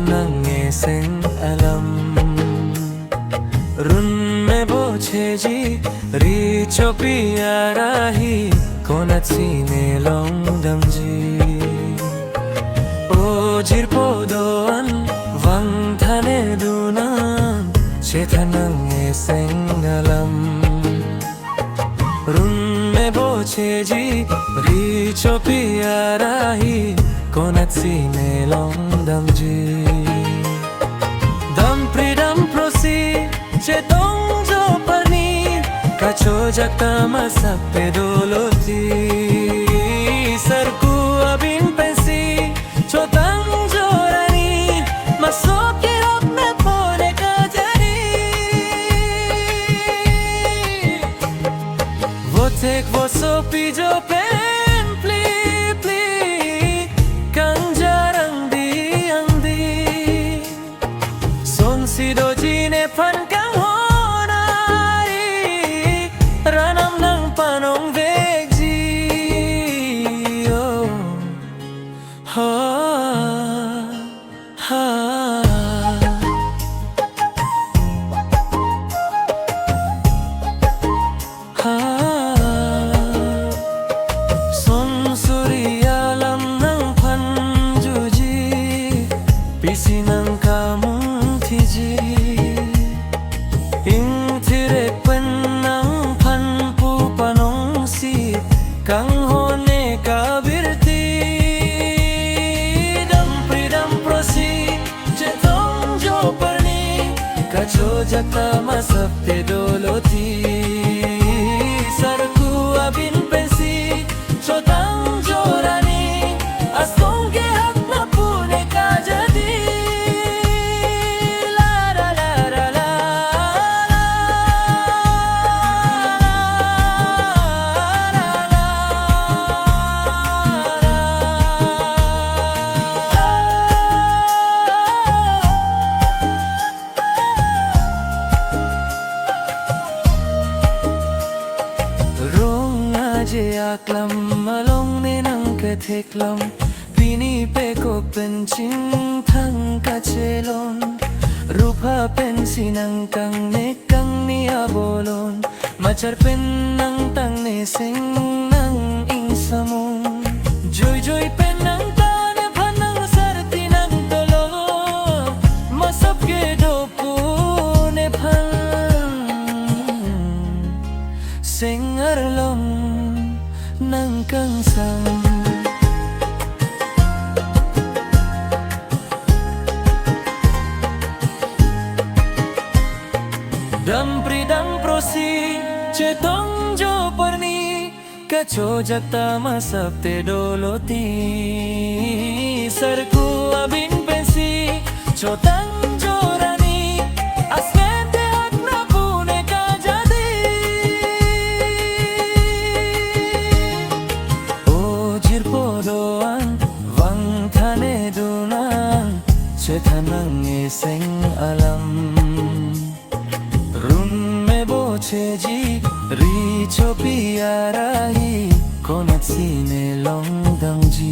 nang ngeseng alam run me boche ji ri chopi arahi konat sine long dam ji o jir podoan wang thane dunan chetha nang ngeseng alam run me boche ji ri chopi arahi konat sine long dam ji dam pridam prosi che dong jo parni kacho jakta masape doloti sarku abin pensi chotang jorani masoki apne pone ka jari wo tek wo sopi jo pen pli pli kang jarang di ang di son si do jine pan kang honari ranam nang panong vegji oh ha ha ha son surialam nang pan juji pisi nang kamung thiji ing thire pen nang pan pu panong si kang hone ka birti dam pridam prosi che dong jo parni kacho jakta masapte doloti sarku abin pensi chotang jorani asong ke hak na pune ka jadi la la la la la rong aje aklam malong ne nang katheklam pini pe ko penching thang ka chelon rupa pensi nang kang ne kang ni abolon machar pen nang tang ne sing nang ing samong joy joy pen nang ta ne phan nang sarti nang tolo masap ke do pu ne phan sing arlom nang kang sang dam pridam prosi che dong jo parni kacho jakta masapte doloti sarku abin pensi chotang jorani asmente akna pune ka jadi o jir podoan wang thane dunan chetha nang ngeseng alam run me boche ji ri chopi arahi konat sine long dang ji